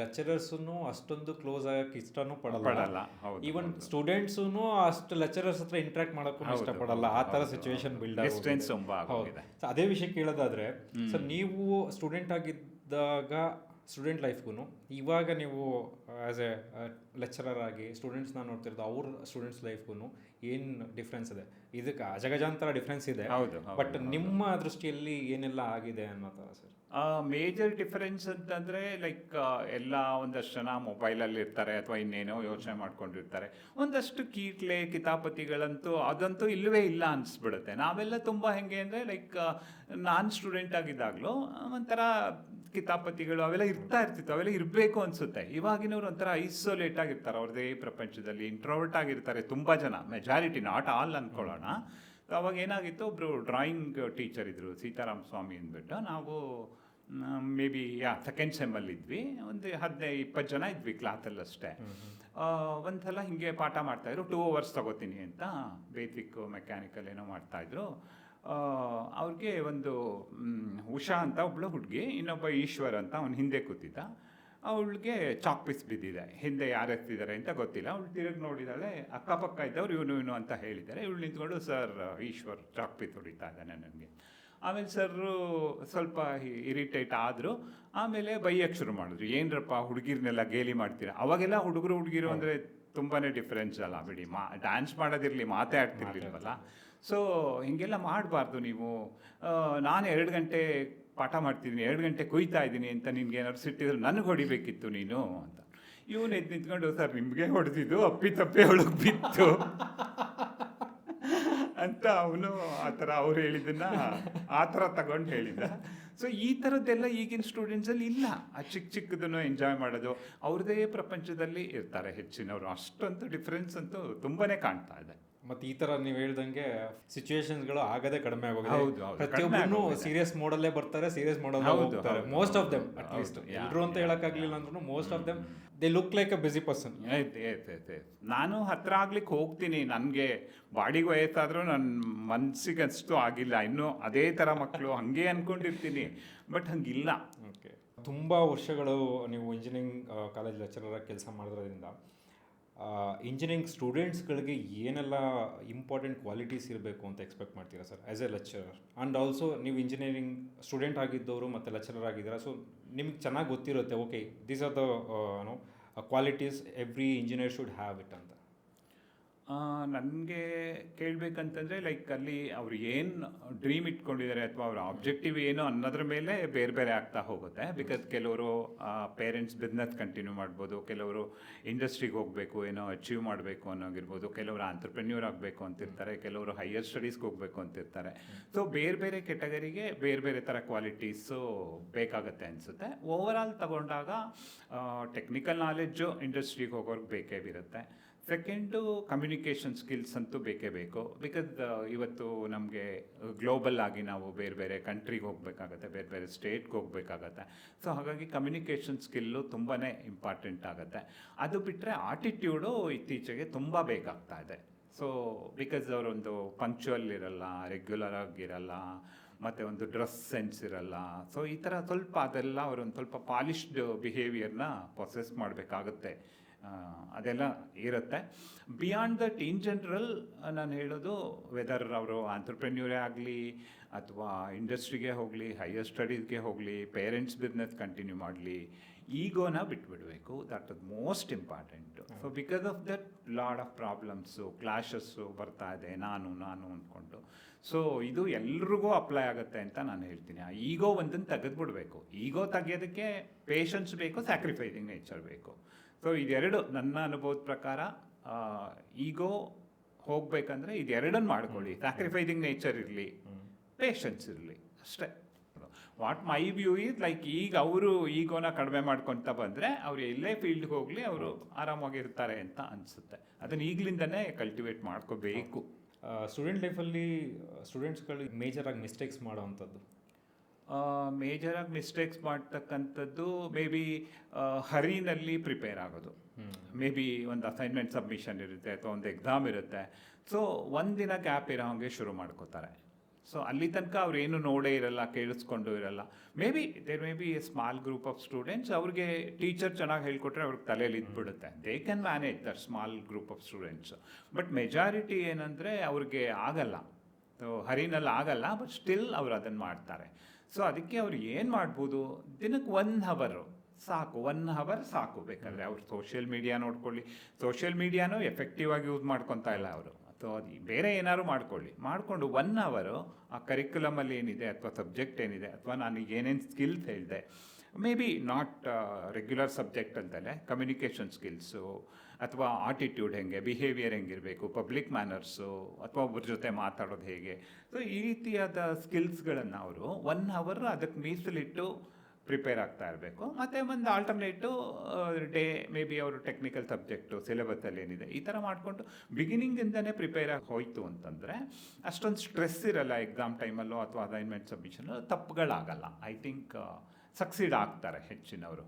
Speaker 2: ಲೆಕ್ಚರರ್ಸೂ ಅಷ್ಟೊಂದು ಕ್ಲೋಸ್ ಆಗಕ್ಕೆ ಇಷ್ಟನೂ ಪಡಲ್ಲ. ಈವನ್ ಸ್ಟೂಡೆಂಟ್ಸೂ ಅಷ್ಟು ಲೆಕ್ಚರರ್ಸ್ ಹತ್ರ ಇಂಟ್ರಾಕ್ಟ್ ಮಾಡೋಕ್ಕೂ ಇಷ್ಟಪಡಲ್ಲ. ಆ ಥರ ಸಿಚುವೇಶನ್ ಬಿಲ್ಡ್
Speaker 1: ಡಿಸ್ಟೆನ್ಸ್ ತುಂಬ ಆಗಿದೆ.
Speaker 2: ಅದೇ ವಿಷಯ ಕೇಳೋದಾದ್ರೆ ಸರ್, ನೀವು ಸ್ಟೂಡೆಂಟ್ ಆಗಿದ್ದಾಗ ಸ್ಟೂಡೆಂಟ್ ಲೈಫ್ಗೂ ಇವಾಗ ನೀವು ಆ್ಯಸ್ ಎ ಲೆಕ್ಚರರ್ ಆಗಿ ಸ್ಟೂಡೆಂಟ್ಸ್ನ ನೋಡ್ತಿರೋದು, ಅವ್ರ ಸ್ಟೂಡೆಂಟ್ಸ್ ಲೈಫ್ಗೂ ಏನು ಡಿಫ್ರೆನ್ಸ್ ಇದೆ? ಇದಕ್ಕೆ ಅಜಗಜಾಂತರ ಡಿಫ್ರೆನ್ಸ್ ಇದೆ. ಬಟ್ ನಿಮ್ಮ ದೃಷ್ಟಿಯಲ್ಲಿ ಏನೆಲ್ಲ ಆಗಿದೆ ಅನ್ನೋ ಥರ ಸರ್?
Speaker 1: ಮೇಜರ್ ಡಿಫರೆನ್ಸ್ ಅಂತಂದರೆ ಲೈಕ್ ಎಲ್ಲ ಒಂದಷ್ಟು ಜನ ಮೊಬೈಲಲ್ಲಿ ಇರ್ತಾರೆ ಅಥವಾ ಇನ್ನೇನೋ ಯೋಚನೆ ಮಾಡ್ಕೊಂಡಿರ್ತಾರೆ. ಒಂದಷ್ಟು ಕೀಟ್ಲೆ ಕಿತಾಪತಿಗಳಂತೂ ಅದಂತೂ ಇಲ್ಲವೇ ಇಲ್ಲ ಅನಿಸ್ಬಿಡುತ್ತೆ. ನಾವೆಲ್ಲ ತುಂಬ ಹೆಂಗೆ ಅಂದರೆ ಲೈಕ್ ನಾನು ಸ್ಟೂಡೆಂಟ್ ಆಗಿದ್ದಾಗಲೂ ಒಂಥರ ಕಿತಾಪತಿಗಳು ಅವೆಲ್ಲ ಇರ್ತಿತ್ತು, ಅವೆಲ್ಲ ಇರಬೇಕು ಅನಿಸುತ್ತೆ. ಇವಾಗಿನವ್ರು ಒಂಥರ ಐಸೋಲೇಟ್ ಆಗಿರ್ತಾರೆ, ಅವ್ರದ್ದೇ ಪ್ರಪಂಚದಲ್ಲಿ ಇಂಟ್ರೋವರ್ಟ್ ಆಗಿರ್ತಾರೆ ತುಂಬ ಜನ, ಮೆಜಾರಿಟಿ, ನಾಟ್ ಆಲ್ ಅಂದ್ಕೊಳ್ಳೋಣ. ಅವಾಗ ಏನಾಗಿತ್ತು, ಒಬ್ಬರು ಡ್ರಾಯಿಂಗ್ ಟೀಚರ್ ಇದ್ದರು, ಸೀತಾರಾಮ ಸ್ವಾಮಿ ಅಂದ್ಬಿಟ್ಟು. ನಾವು ಮೇ ಬಿ ಸೆಕೆಂಡ್ ಸೆಮ್ಮಲ್ಲಿ ಇದ್ವಿ, ಒಂದು 15-20 ಜನ ಇದ್ವಿ ಕ್ಲಾಸಲ್ಲಷ್ಟೇ. ಒಂದ್ಸಲ ಹಿಂಗೆ ಪಾಠ ಮಾಡ್ತಾಯಿದ್ರು, 2 hours ತಗೋತೀನಿ ಅಂತ, ಬೇಸಿಕ್ ಮೆಕ್ಯಾನಿಕಲ್ ಏನೋ ಮಾಡ್ತಾಯಿದ್ರು. ಅವ್ರಿಗೆ ಒಂದು ಉಷಾ ಅಂತ ಒಬ್ಳು ಹುಡುಗಿ, ಇನ್ನೊಬ್ಬ ಈಶ್ವರ್ ಅಂತ ಅವ್ನು ಹಿಂದೆ ಕೂತಿದ್ದ. ಅವಳಿಗೆ ಚಾಕ್ ಪೀಸ್ ಬಿದ್ದಿದೆ, ಹಿಂದೆ ಯಾರು ಎತ್ತಿದ್ದಾರೆ ಅಂತ ಗೊತ್ತಿಲ್ಲ. ಅವಳು ತಿರುಗಿ ನೋಡಿದಾಳೆ, ಅಕ್ಕಪಕ್ಕ ಇದ್ದವ್ರು ಇವನು ಅಂತ ಹೇಳಿದ್ದಾರೆ. ಇವಳು ನಿಂತ್ಕೊಂಡು, ಸರ್ ಈಶ್ವರ್ ಚಾಕ್ ಪೀಸ್ ಹೊಡಿತಾ ಇದ್ದಾನೆ ನನಗೆ. ಆಮೇಲೆ ಸರ್ರು ಸ್ವಲ್ಪ ಇರಿಟೇಟ್ ಆದರು. ಆಮೇಲೆ ಬೈಯಕ್ಕೆ ಶುರು ಮಾಡಿದ್ರು, ಏನರಪ್ಪ ಹುಡುಗಿರ್ನೆಲ್ಲ ಗೇಲಿ ಮಾಡ್ತೀರಾ. ಅವಾಗೆಲ್ಲ ಹುಡುಗರು ಅಂದರೆ ತುಂಬಾ ಡಿಫ್ರೆನ್ಸ್ ಅಲ್ಲ ಬಿಡಿ, ಡ್ಯಾನ್ಸ್ ಮಾಡೋದಿರಲಿ, ಮಾತೇ ಆಡ್ತಿರ್ಲಿಲ್ವಲ್ಲ. ಸೊ ಹಿಂಗೆಲ್ಲ ಮಾಡಬಾರ್ದು ನೀವು. ನಾನು 2 ಗಂಟೆ ಪಾಠ ಮಾಡ್ತಿದ್ದೀನಿ, 2 ಗಂಟೆ ಕುಯ್ತಾ ಇದ್ದೀನಿ ಅಂತ ನಿನ್ಗೆ ಏನಾದ್ರು ಸಿಟ್ಟಿದ್ರು ನನಗೆ ಹೊಡಿಬೇಕಿತ್ತು ನೀನು ಅಂತ. ಇವನು ಎದ್ದು ನಿಂತ್ಕೊಂಡು, ಸರ್ ನಿಮಗೆ ಹೊಡೆದಿದ್ದು ಅಪ್ಪಿ ಅವಳಿಗೆ ಬಿತ್ತು ಅಂತ ಅವನು ಆ ಥರ ಅವ್ರು ಹೇಳಿದ್ದನ್ನು ಆ ಥರ ತಗೊಂಡು ಹೇಳಿದ್ದ. ಸೊ ಈ ಥರದ್ದೆಲ್ಲ ಈಗಿನ ಸ್ಟೂಡೆಂಟ್ಸಲ್ಲಿ ಇಲ್ಲ. ಆ ಚಿಕ್ಕದನ್ನು ಎಂಜಾಯ್ ಮಾಡೋದು, ಅವ್ರದ್ದೇ ಪ್ರಪಂಚದಲ್ಲಿ ಇರ್ತಾರೆ ಹೆಚ್ಚಿನವರು. ಅಷ್ಟೊಂದು ಡಿಫ್ರೆನ್ಸ್ ಅಂತೂ ತುಂಬಾ ಕಾಣ್ತಾ ಇದೆ.
Speaker 2: ಮತ್ತು ಈ ಥರ ನೀವು ಹೇಳ್ದಂಗೆ ಸಿಚುವೇಶನ್ಸ್ಗಳು ಆಗದೆ ಕಡಿಮೆ ಆಗೋಗಿದೆ. ಪ್ರತಿಯೊಬ್ಬರು ಸೀರಿಯಸ್ ಮೋಡಲ್ಲೇ ಬರ್ತಾರೆ, ಸೀರಿಯಸ್ ಮೋಡಲ್ಲೇ ಹೋಗ್ತಾರೆ. ಮೋಸ್ಟ್ ಆಫ್ ದೆಮ್, ಅಟ್ಲೀಸ್ಟ್ ಎಲ್ಲರೂ ಅಂತ ಹೇಳೋಕ್ಕಾಗಲಿಲ್ಲ ಅಂದ್ರೂ most of them they look like a busy person.
Speaker 1: ನಾನು ಹತ್ರ ಆಗ್ಲಿಕ್ಕೆ ಹೋಗ್ತೀನಿ, ನನಗೆ ಬಾಡಿಗೆ ವಯಸ್ಸಾದರೂ ನನ್ನ ಮನಸ್ಸಿಗೆ ಅಷ್ಟು ಆಗಿಲ್ಲ ಇನ್ನೂ. ಅದೇ ಥರ ಮಕ್ಕಳು ಹಾಗೆ ಅಂದ್ಕೊಂಡಿರ್ತೀನಿ, ಬಟ್ ಹಂಗಿಲ್ಲ.
Speaker 2: ಓಕೆ, ತುಂಬ ವರ್ಷಗಳು ನೀವು ಇಂಜಿನಿಯರಿಂಗ್ ಕಾಲೇಜ್ ಲೆಕ್ಚರರಾಗಿ ಕೆಲಸ ಮಾಡೋದ್ರಿಂದ ಇಂಜಿನಿಯರಿಂಗ್ ಸ್ಟೂಡೆಂಟ್ಸ್ಗಳಿಗೆ ಏನೆಲ್ಲ ಇಂಪಾರ್ಟೆಂಟ್ ಕ್ವಾಲಿಟೀಸ್ ಇರಬೇಕು ಅಂತ ಎಕ್ಸ್ಪೆಕ್ಟ್ ಮಾಡ್ತೀರಾ sir as A lecturer? And also ನೀವು ಇಂಜಿನಿಯರಿಂಗ್ ಸ್ಟೂಡೆಂಟ್ ಆಗಿದ್ದವರು ಮತ್ತು ಲೆಕ್ಚರರ್ ಆಗಿದ್ದೀರಾ, ಸೊ ನಿಮ್ಗೆ ಚೆನ್ನಾಗಿ ಗೊತ್ತಿರುತ್ತೆ, okay these are the qualities every engineer should have it ಅಂತ.
Speaker 1: ನನಗೆ ಕೇಳಬೇಕಂತಂದರೆ ಲೈಕ್ ಅಲ್ಲಿ ಅವ್ರು ಏನು ಡ್ರೀಮ್ ಇಟ್ಕೊಂಡಿದ್ದಾರೆ ಅಥವಾ ಅವ್ರ ಆಬ್ಜೆಕ್ಟಿವ್ ಏನು ಅನ್ನೋದ್ರ ಮೇಲೆ ಬೇರೆ ಬೇರೆ ಆಗ್ತಾ ಹೋಗುತ್ತೆ. ಬಿಕಾಸ್ ಕೆಲವರು ಪೇರೆಂಟ್ಸ್ ಬಿಸ್ನೆಸ್ ಕಂಟಿನ್ಯೂ ಮಾಡ್ಬೋದು, ಕೆಲವರು ಇಂಡಸ್ಟ್ರಿಗೆ ಹೋಗಬೇಕು ಏನೋ ಅಚೀವ್ ಮಾಡಬೇಕು ಅನ್ನೋಗಿರ್ಬೋದು, ಕೆಲವರು ಆಂಟ್ರಪ್ರೆನ್ಯೂರ್ ಆಗಬೇಕು ಅಂತಿರ್ತಾರೆ, ಕೆಲವರು ಹೈಯರ್ ಸ್ಟಡೀಸ್ಗೆ ಹೋಗಬೇಕು ಅಂತಿರ್ತಾರೆ. ಸೊ ಬೇರೆ ಬೇರೆ ಕೆಟಗರಿಗೆ ಬೇರೆ ಬೇರೆ ಥರ ಕ್ವಾಲಿಟೀಸು ಬೇಕಾಗತ್ತೆ ಅನಿಸುತ್ತೆ. ಓವರಾಲ್ ತಗೊಂಡಾಗ ಟೆಕ್ನಿಕಲ್ ನಾಲೆಡ್ಜು ಇಂಡಸ್ಟ್ರಿಗೆ ಹೋಗೋರ್ಗೆ ಬೇಕೇ ಇರುತ್ತೆ. ಸೆಕೆಂಡು ಕಮ್ಯುನಿಕೇಷನ್ ಸ್ಕಿಲ್ಸ್ ಅಂತೂ ಬೇಕೇ ಬೇಕು. ಬಿಕಾಸ್ ಇವತ್ತು ನಮಗೆ ಗ್ಲೋಬಲ್ ಆಗಿ ನಾವು ಬೇರೆ ಬೇರೆ ಕಂಟ್ರಿಗೆ ಹೋಗಬೇಕಾಗತ್ತೆ, ಬೇರೆ ಬೇರೆ ಸ್ಟೇಟ್ಗೆ ಹೋಗಬೇಕಾಗತ್ತೆ. ಸೊ ಹಾಗಾಗಿ ಕಮ್ಯುನಿಕೇಷನ್ ಸ್ಕಿಲ್ಲು ತುಂಬಾ ಇಂಪಾರ್ಟೆಂಟ್ ಆಗುತ್ತೆ. ಅದು ಬಿಟ್ಟರೆ ಆಟಿಟ್ಯೂಡು ಇತ್ತೀಚೆಗೆ ತುಂಬ ಬೇಕಾಗ್ತಾ ಇದೆ. ಸೊ ಬಿಕಾಸ್ ಅವರೊಂದು ಪಂಕ್ಚುವಲ್ ಇರಲ್ಲ, ರೆಗ್ಯುಲರ್ ಆಗಿರಲ್ಲ, ಮತ್ತು ಒಂದು ಡ್ರೆಸ್ ಸೆನ್ಸ್ ಇರಲ್ಲ. ಸೊ ಈ ಥರ ಸ್ವಲ್ಪ ಅದೆಲ್ಲ ಅವರೊಂದು ಸ್ವಲ್ಪ ಪಾಲಿಶ್ಡ್ ಬಿಹೇವಿಯರ್ನ ಪ್ರೊಸೆಸ್ ಮಾಡಬೇಕಾಗುತ್ತೆ. ಅದೆಲ್ಲ ಇರುತ್ತೆ. ಬಿಯಾಂಡ್ ದಟ್ ಇನ್ ಜನರಲ್ ನಾನು ಹೇಳೋದು, ವೆದರ್ ಅವರು ಆಂಟ್ರಪ್ರೆನ್ಯೂರೇ ಆಗಲಿ ಅಥವಾ ಇಂಡಸ್ಟ್ರಿಗೆ ಹೋಗಲಿ, ಹೈಯರ್ ಸ್ಟಡೀಸ್ಗೆ ಹೋಗಲಿ, ಪೇರೆಂಟ್ಸ್ ಬಿಸ್ನೆಸ್ ಕಂಟಿನ್ಯೂ ಮಾಡಲಿ, ಈಗೋನ ಬಿಟ್ಬಿಡಬೇಕು. That is most important. So because of that lot of problems, clashes ಬರ್ತಾ ಇದೆ, ನಾನು ಅಂದ್ಕೊಂಡು. ಸೊ ಇದು ಎಲ್ರಿಗೂ ಅಪ್ಲೈ ಆಗುತ್ತೆ ಅಂತ ನಾನು ಹೇಳ್ತೀನಿ. ಆ ಈಗೋ ಒಂದನ್ನು ತೆಗೆದುಬಿಡ್ಬೇಕು. ಈಗೋ ತೆಗೆಯೋದಕ್ಕೆ ಪೇಷನ್ಸ್ ಬೇಕು, ಸ್ಯಾಕ್ರಿಫೈಸಿಂಗ್ ನೇಚರ್ ಬೇಕು. ಸೊ ಇದೆರಡು ನನ್ನ ಅನುಭವದ ಪ್ರಕಾರ ಈಗೋ ಹೋಗ್ಬೇಕಂದ್ರೆ ಇದೆರಡನ್ನು ಮಾಡ್ಕೊಳ್ಳಿ. ಸ್ಯಾಕ್ರಿಫೈಸಿಂಗ್ ನೇಚರ್ ಇರಲಿ, ಪೇಷನ್ಸ್ ಇರಲಿ, ಅಷ್ಟೇ. What my view is like, ಈಗ ಅವರು ಈಗೋನ ಕಡಿಮೆ ಮಾಡ್ಕೊತ ಬಂದರೆ ಅವ್ರು ಎಲ್ಲೇ ಫೀಲ್ಡ್ಗೆ ಹೋಗಲಿ ಅವರು ಆರಾಮಾಗಿರ್ತಾರೆ ಅಂತ ಅನಿಸುತ್ತೆ. ಅದನ್ನು ಈಗಲಿಂದನೇ ಕಲ್ಟಿವೇಟ್ ಮಾಡ್ಕೋಬೇಕು.
Speaker 2: ಸ್ಟೂಡೆಂಟ್ ಲೈಫಲ್ಲಿ ಸ್ಟೂಡೆಂಟ್ಸ್ಗಳು ಮೇಜರಾಗಿ ಮಿಸ್ಟೇಕ್ಸ್ ಮಾಡೋವಂಥದ್ದು?
Speaker 1: ಮೇಜರಾಗಿ ಮಿಸ್ಟೇಕ್ಸ್ ಮಾಡ್ತಕ್ಕಂಥದ್ದು ಮೇ ಬಿ ಹರಿನಲ್ಲಿ ಪ್ರಿಪೇರ್ ಆಗೋದು. ಮೇ ಬಿ ಒಂದು ಅಸೈನ್ಮೆಂಟ್ ಸಬ್ಮಿಷನ್ ಇರುತ್ತೆ ಅಥವಾ ಒಂದು ಎಕ್ಸಾಮ್ ಇರುತ್ತೆ. ಸೊ ಒಂದಿನ ಗ್ಯಾಪ್ ಇರೋ ಹಾಗೆ ಶುರು ಮಾಡ್ಕೋತಾರೆ. ಸೊ ಅಲ್ಲಿ ತನಕ ಅವ್ರು ಏನು ನೋಡೇ ಇರಲ್ಲ, ಕೇಳಿಸ್ಕೊಂಡು ಇರಲ್ಲ. Maybe there maybe a small group of students, ಅವ್ರಿಗೆ ಟೀಚರ್ ಚೆನ್ನಾಗಿ ಹೇಳ್ಕೊಟ್ರೆ ಅವ್ರಿಗೆ ತಲೆಯಲ್ಲಿ ಇದ್ಬಿಡುತ್ತೆ. They can manage that small group of students. But majority ಏನಂದರೆ ಅವ್ರಿಗೆ ಆಗಲ್ಲ, ಹರಿನಲ್ಲಿ ಆಗಲ್ಲ. ಬಟ್ ಸ್ಟಿಲ್ ಅವ್ರು ಅದನ್ನು ಮಾಡ್ತಾರೆ. ಸೊ ಅದಕ್ಕೆ ಅವ್ರು ಏನು ಮಾಡ್ಬೋದು, ದಿನಕ್ಕೆ 1 hour ಸಾಕು. 1 hour ಸಾಕು. ಬೇಕಾದರೆ ಅವ್ರು ಸೋಷಿಯಲ್ ಮೀಡಿಯಾ ನೋಡ್ಕೊಳ್ಳಿ. ಸೋಷಿಯಲ್ ಮೀಡಿಯಾನೂ ಎಫೆಕ್ಟಿವ್ ಆಗಿ ಯೂಸ್ ಮಾಡ್ಕೊತಾ ಇಲ್ಲ ಅವರು, ಅಥವಾ ಅದು ಬೇರೆ ಏನಾದ್ರು ಮಾಡಿಕೊಂಡು 1 hour ಆ ಕರಿಕ್ಯುಲಮಲ್ಲಿ ಏನಿದೆ ಅಥವಾ ಸಬ್ಜೆಕ್ಟ್ ಏನಿದೆ ಅಥವಾ ನನಗೆ ಏನೇನು ಸ್ಕಿಲ್ಸ್ ಹೇಳಿದೆ, may be not regular subject ಅಂತಲೇ ಕಮ್ಯುನಿಕೇಷನ್ ಸ್ಕಿಲ್ಸು ಅಥವಾ ಆಟಿಟ್ಯೂಡ್ ಹೆಂಗೆ, ಬಿಹೇವಿಯರ್ ಹೆಂಗಿರಬೇಕು, ಪಬ್ಲಿಕ್ ಮ್ಯಾನರ್ಸು ಅಥವಾ ಒಬ್ಬರ ಜೊತೆ ಮಾತಾಡೋದು ಹೇಗೆ. ಸೊ ಈ ರೀತಿಯಾದ ಸ್ಕಿಲ್ಸ್ಗಳನ್ನು ಅವರು 1 hour ಅದಕ್ಕೆ ಮೀಸಲಿಟ್ಟು ಪ್ರಿಪೇರ್ ಆಗ್ತಾ ಇರಬೇಕು. ಮತ್ತು ಒಂದು ಆಲ್ಟರ್ನೇಟು ಡೇ ಮೇ ಬಿ ಅವರು ಟೆಕ್ನಿಕಲ್ ಸಬ್ಜೆಕ್ಟು ಸಿಲೆಬಸಲ್ಲಿ ಏನಿದೆ ಈ ಥರ ಮಾಡಿಕೊಂಡು ಬಿಗಿನಿಂಗಿಂದನೇ ಪ್ರಿಪೇರ್ ಆಗಿ ಹೋಯಿತು ಅಂತಂದರೆ ಅಷ್ಟೊಂದು ಸ್ಟ್ರೆಸ್ ಇರಲ್ಲ ಎಕ್ಸಾಮ್ ಟೈಮಲ್ಲೋ ಅಥವಾ ಅಸೈನ್ಮೆಂಟ್ ಸಬ್ಮಿಷನ್, ತಪ್ಪುಗಳಾಗಲ್ಲ. ಐ ಥಿಂಕ್ ಸಕ್ಸೀಡ್ ಆಗ್ತಾರೆ ಹೆಚ್ಚಿನವರು.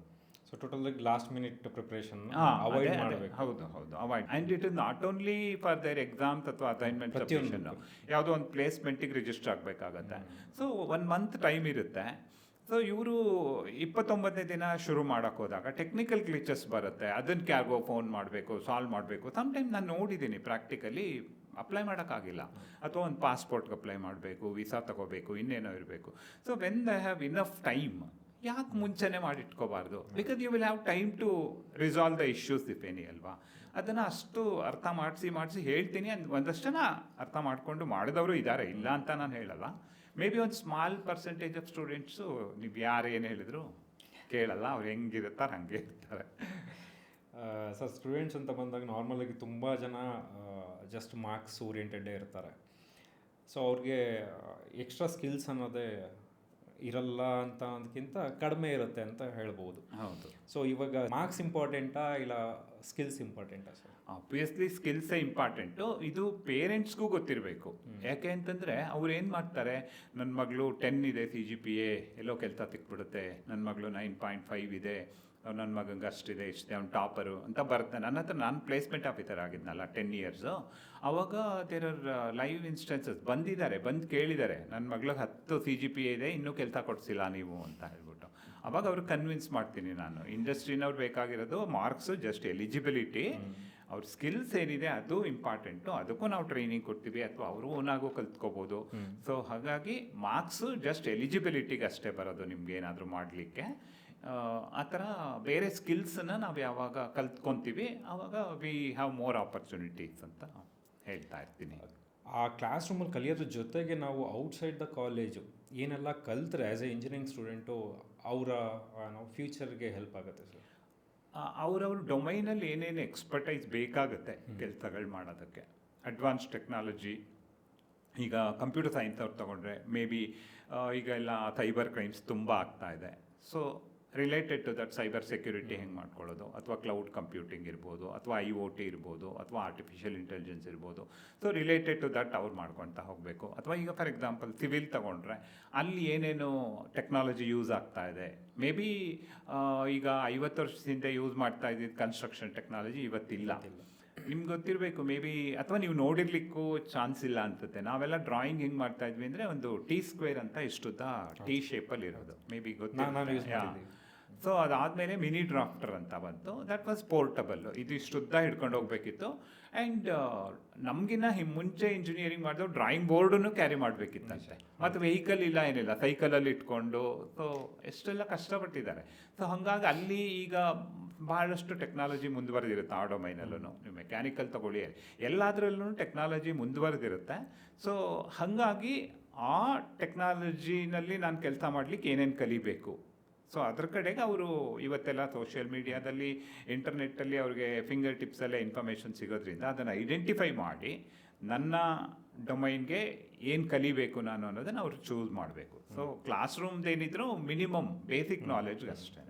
Speaker 2: So total last minute preparation avoid ಮಾಡಬೇಕು.
Speaker 1: ಹೌದು, avoid. And it is not only for their exams ಅಥವಾ ಅಸೈನ್ಮೆಂಟ್ ಸಬ್ಮಿಷನ್, ಯಾವುದೋ ಒಂದು ಪ್ಲೇಸ್ಮೆಂಟಿಗೆ ರಿಜಿಸ್ಟರ್ ಆಗಬೇಕಾಗತ್ತೆ. ಸೊ 1 month ಟೈಮ್ ಇರುತ್ತೆ. ಸೊ ಇವರು 29ನೇ ದಿನ ಶುರು ಮಾಡೋಕ್ಕೆ ಹೋದಾಗ ಟೆಕ್ನಿಕಲ್ ಗ್ಲಿಚಸ್ ಬರುತ್ತೆ. ಅದನ್ನು ಕ್ಯಾಗೋ ಫೋನ್ ಮಾಡಬೇಕು, ಸಾಲ್ವ್ ಮಾಡಬೇಕು. ಸಮ್ಟೈಮ್ ನಾನು ನೋಡಿದ್ದೀನಿ ಪ್ರಾಕ್ಟಿಕಲಿ ಅಪ್ಲೈ ಮಾಡೋಕ್ಕಾಗಿಲ್ಲ. ಅಥವಾ ಒಂದು ಪಾಸ್ಪೋರ್ಟ್ಗೆ ಅಪ್ಲೈ ಮಾಡಬೇಕು, ವೀಸಾ ತೊಗೋಬೇಕು, ಇನ್ನೇನೋ ಇರಬೇಕು. So when they have enough time, ಯಾಕೆ ಮುಂಚೆನೇ ಮಾಡಿಟ್ಕೋಬಾರ್ದು? Because you will have time to resolve the issues if any ಅಲ್ವಾ. ಅದನ್ನು ಅಷ್ಟು ಅರ್ಥ ಮಾಡಿಸಿ ಹೇಳ್ತೀನಿ. ಒಂದಷ್ಟು ಜನ ಅರ್ಥ ಮಾಡಿಕೊಂಡು ಮಾಡಿದವರು ಇದ್ದಾರೆ, ಇಲ್ಲ ಅಂತ ನಾನು ಹೇಳಲ್ಲ. ಮೇ ಬಿ ಒಂದು ಸ್ಮಾಲ್ ಪರ್ಸೆಂಟೇಜ್ ಆಫ್ ಸ್ಟೂಡೆಂಟ್ಸು ನೀವು ಯಾರು ಏನು ಹೇಳಿದ್ರು ಕೇಳಲ್ಲ, ಅವ್ರು ಹೆಂಗಿರ್ತಾರೆ ಹಂಗೆ ಇರ್ತಾರೆ.
Speaker 2: ಸರ್, ಸ್ಟೂಡೆಂಟ್ಸ್ ಅಂತ ಬಂದಾಗ ನಾರ್ಮಲಾಗಿ ತುಂಬ ಜನ ಜಸ್ಟ್ ಮಾರ್ಕ್ಸ್ ಓರಿಯೆಂಟೆಡೇ ಇರ್ತಾರೆ. ಸೊ ಅವ್ರಿಗೆ ಎಕ್ಸ್ಟ್ರಾ ಸ್ಕಿಲ್ಸ್ ಅನ್ನೋದೇ ಇರಲ್ಲ ಅಂತ ಅದಕ್ಕಿಂತ ಕಡಿಮೆ ಇರುತ್ತೆ ಅಂತ ಹೇಳ್ಬೋದು.
Speaker 1: ಹೌದು.
Speaker 2: ಸೊ ಇವಾಗ ಮಾರ್ಕ್ಸ್ ಇಂಪಾರ್ಟೆಂಟಾ ಇಲ್ಲ ಸ್ಕಿಲ್ಸ್ ಇಂಪಾರ್ಟೆಂಟಾ ಸರ್?
Speaker 1: ಆಬ್ವಿಯಸ್ಲಿ ಸ್ಕಿಲ್ಸೇ ಇಂಪಾರ್ಟೆಂಟು. ಇದು ಪೇರೆಂಟ್ಸ್ಗೂ ಗೊತ್ತಿರಬೇಕು. ಯಾಕೆ ಅಂತಂದರೆ ಅವ್ರು ಏನು ಮಾಡ್ತಾರೆ, ನನ್ನ ಮಗಳು 10 ಇದೆ CGPA, ಎಲ್ಲೋ ಕೆಲಸ ಸಿಕ್ಬಿಡುತ್ತೆ, ನನ್ನ ಮಗಳು 9.5 ಇದೆ, ನನ್ನ ಮಗಂಗೆ ಅಷ್ಟಿದೆ, ಇಷ್ಟಿದೆ, ಅವ್ನು ಟಾಪರು ಅಂತ ಬರುತ್ತೆ. ನನ್ನ ಹತ್ರ ನಾನು ಪ್ಲೇಸ್ಮೆಂಟ್ ಆಫೀಸರ್ ಆಗಿದ್ನಲ್ಲ 10 years. ಆವಾಗ ದೇರ್ ಆರ್ ಲೈವ್ ಇನ್ಸ್ಟೆನ್ಸಸ್ ಬಂದಿದ್ದಾರೆ, ಬಂದು ಕೇಳಿದ್ದಾರೆ, ನನ್ನ ಮಗಳಿಗೆ 10 CGPA ಇದೆ, ಇನ್ನೂ ಕೆಲಸ ಕೊಡಿಸಿಲ್ಲ ನೀವು ಅಂತ ಹೇಳ್ಬಿಟ್ಟು. ಅವಾಗ ಅವ್ರಿಗೆ ಕನ್ವಿನ್ಸ್ ಮಾಡ್ತೀನಿ ನಾನು. ಇಂಡಸ್ಟ್ರಿನವ್ರು ಬೇಕಾಗಿರೋದು ಮಾರ್ಕ್ಸು ಜಸ್ಟ್ ಎಲಿಜಿಬಿಲಿಟಿ, ಅವ್ರ ಸ್ಕಿಲ್ಸ್ ಏನಿದೆ ಅದು ಇಂಪಾರ್ಟೆಂಟು. ಅದಕ್ಕೂ ನಾವು ಟ್ರೈನಿಂಗ್ ಕೊಡ್ತೀವಿ ಅಥವಾ ಅವರು ಓನಾಗೂ ಕಲ್ತ್ಕೋಬೋದು. ಸೊ ಹಾಗಾಗಿ ಮಾರ್ಕ್ಸು ಜಸ್ಟ್ ಎಲಿಜಿಬಿಲಿಟಿಗೆ ಅಷ್ಟೇ ಬರೋದು ನಿಮ್ಗೆ ಏನಾದರೂ ಮಾಡಲಿಕ್ಕೆ. ಆ ಥರ ಬೇರೆ ಸ್ಕಿಲ್ಸನ್ನು ನಾವು ಯಾವಾಗ ಕಲ್ತ್ಕೊತೀವಿ ಆವಾಗ ವಿ ಹ್ಯಾವ್ ಮೋರ್ ಆಪರ್ಚುನಿಟೀಸ್ ಅಂತ ಹೇಳ್ತಾ ಇರ್ತೀನಿ.
Speaker 2: ಆ ಕ್ಲಾಸ್ ರೂಮಲ್ಲಿ ಕಲಿಯೋದ್ರ ಜೊತೆಗೆ ನಾವು ಔಟ್ಸೈಡ್ ದ ಕಾಲೇಜು ಏನೆಲ್ಲ ಕಲ್ತ್ರೆ ಆ್ಯಸ್ ಎ ಇಂಜಿನಿಯರಿಂಗ್ ಸ್ಟೂಡೆಂಟು ಅವರ ನಾವು ಫ್ಯೂಚರ್ಗೆ ಹೆಲ್ಪ್ ಆಗುತ್ತೆ ಸರ್?
Speaker 1: ಅವ್ರವ್ರ ಡೊಮೈನಲ್ಲಿ ಏನೇನು ಎಕ್ಸ್ಪರ್ಟೈಸ್ ಬೇಕಾಗುತ್ತೆ ಕೆಲಸಗಳು ಮಾಡೋದಕ್ಕೆ. ಅಡ್ವಾನ್ಸ್ ಟೆಕ್ನಾಲಜಿ, ಈಗ ಕಂಪ್ಯೂಟರ್ ಸೈನ್ಸ್ ಅವ್ರು ತೊಗೊಂಡ್ರೆ ಮೇ ಬಿ ಈಗ ಎಲ್ಲ ಸೈಬರ್ ಕ್ರೈಮ್ಸ್ ತುಂಬ ಆಗ್ತಾ ಇದೆ. So related to that cyber security ಹೆಂಗೆ ಮಾಡ್ಕೊಳ್ಳೋದು, ಅಥವಾ ಕ್ಲೌಡ್ ಕಂಪ್ಯೂಟಿಂಗ್ ಇರ್ಬೋದು, ಅಥವಾ IoT ಇರ್ಬೋದು, ಅಥವಾ ಆರ್ಟಿಫಿಷಿಯಲ್ ಇಂಟೆಲಿಜೆನ್ಸ್ ಇರ್ಬೋದು. ಸೊ ರಿಲೇಟೆಡ್ ಟು ದಟ್ ಅವ್ರು ಮಾಡ್ಕೊಳ್ತಾ ಹೋಗಬೇಕು. ಅಥವಾ ಈಗ ಫಾರ್ ಎಕ್ಸಾಂಪಲ್ ಸಿವಿಲ್ ತಗೊಂಡ್ರೆ ಅಲ್ಲಿ ಏನೇನು ಟೆಕ್ನಾಲಜಿ ಯೂಸ್ ಆಗ್ತಾ ಇದೆ, ಮೇ ಬಿ ಈಗ 50 ವರ್ಷದಿಂದ ಯೂಸ್ ಮಾಡ್ತಾ ಇದ್ದಿದ್ದು ಕನ್ಸ್ಟ್ರಕ್ಷನ್ ಟೆಕ್ನಾಲಜಿ ಇವತ್ತಿಲ್ಲ. ನಿಮ್ಗೆ ಗೊತ್ತಿರಬೇಕು ಮೇ ಬಿ, ಅಥವಾ ನೀವು ನೋಡಿರ್ಲಿಕ್ಕೂ ಚಾನ್ಸ್ ಇಲ್ಲ ಅನ್ಸುತ್ತೆ. ನಾವೆಲ್ಲ ಡ್ರಾಯಿಂಗ್ ಹೆಂಗೆ ಮಾಡ್ತಾ ಇದ್ವಿ ಅಂದರೆ ಒಂದು T² ಅಂತ ಇಷ್ಟುದ್ದ T ಶೇಪಲ್ಲಿ ಇರೋದು, ಮೇ ಬಿ ಗೊತ್ತಿಲ್ಲ. ಸೊ ಅದಾದಮೇಲೆ ಮಿನಿ ಡ್ರಾಫ್ಟರ್ ಅಂತ ಬಂತು, ದಟ್ ವಾಸ್ ಪೋರ್ಟಬಲ್. ಇದು ಇಷ್ಟುದ್ದ ಹಿಡ್ಕೊಂಡು ಹೋಗ್ಬೇಕಿತ್ತು. ಆ್ಯಂಡ್ ನಮಗಿನ್ನ ಮುಂಚೆ ಇಂಜಿನಿಯರಿಂಗ್ ಮಾಡಿದವು ಡ್ರಾಯಿಂಗ್ ಬೋರ್ಡನ್ನು ಕ್ಯಾರಿ ಮಾಡಬೇಕಿತ್ತಂತೆ. ಮತ್ತು ವೆಹಿಕಲ್ ಇಲ್ಲ, ಏನಿಲ್ಲ, ಸೈಕಲಲ್ಲಿ ಇಟ್ಕೊಂಡು. ಸೊ ಎಷ್ಟೆಲ್ಲ ಕಷ್ಟಪಟ್ಟಿದ್ದಾರೆ. ಸೊ ಹಾಗಾಗಿ ಅಲ್ಲಿ ಈಗ ಬಹಳಷ್ಟು ಟೆಕ್ನಾಲಜಿ ಮುಂದುವರೆದಿರುತ್ತೆ. ಆ ಡೊಮೈನಲ್ಲೂ ನೀವು ಮೆಕ್ಯಾನಿಕಲ್ ತಗೊಳ್ಳಿ, ಎಲ್ಲದರಲ್ಲೂ ಟೆಕ್ನಾಲಜಿ ಮುಂದುವರೆದಿರುತ್ತೆ. ಸೊ ಹಾಗಾಗಿ ಆ ಟೆಕ್ನಾಲಜಿನಲ್ಲಿ ನಾನು ಕೆಲಸ ಮಾಡಲಿಕ್ಕೆ ಏನೇನು ಕಲಿಬೇಕು, ಸೊ ಅದ್ರ ಕಡೆಗೆ ಅವರು ಇವತ್ತೆಲ್ಲ ಸೋಷಿಯಲ್ ಮೀಡಿಯಾದಲ್ಲಿ, ಇಂಟರ್ನೆಟ್ಟಲ್ಲಿ ಅವ್ರಿಗೆ ಫಿಂಗರ್ ಟಿಪ್ಸಲ್ಲೇ ಇನ್ಫಾರ್ಮೇಷನ್ ಸಿಗೋದ್ರಿಂದ ಅದನ್ನು ಐಡೆಂಟಿಫೈ ಮಾಡಿ ನನ್ನ ಡೊಮೈನ್ಗೆ ಏನು ಕಲಿಬೇಕು ನಾನು ಅನ್ನೋದನ್ನು ಅವ್ರು ಚೂಸ್ ಮಾಡಬೇಕು. ಸೊ ಕ್ಲಾಸ್ ರೂಮ್ದೇನಿದ್ರು ಮಿನಿಮಮ್ ಬೇಸಿಕ್ ನಾಲೆಡ್ಜ್ ಅಷ್ಟೇ.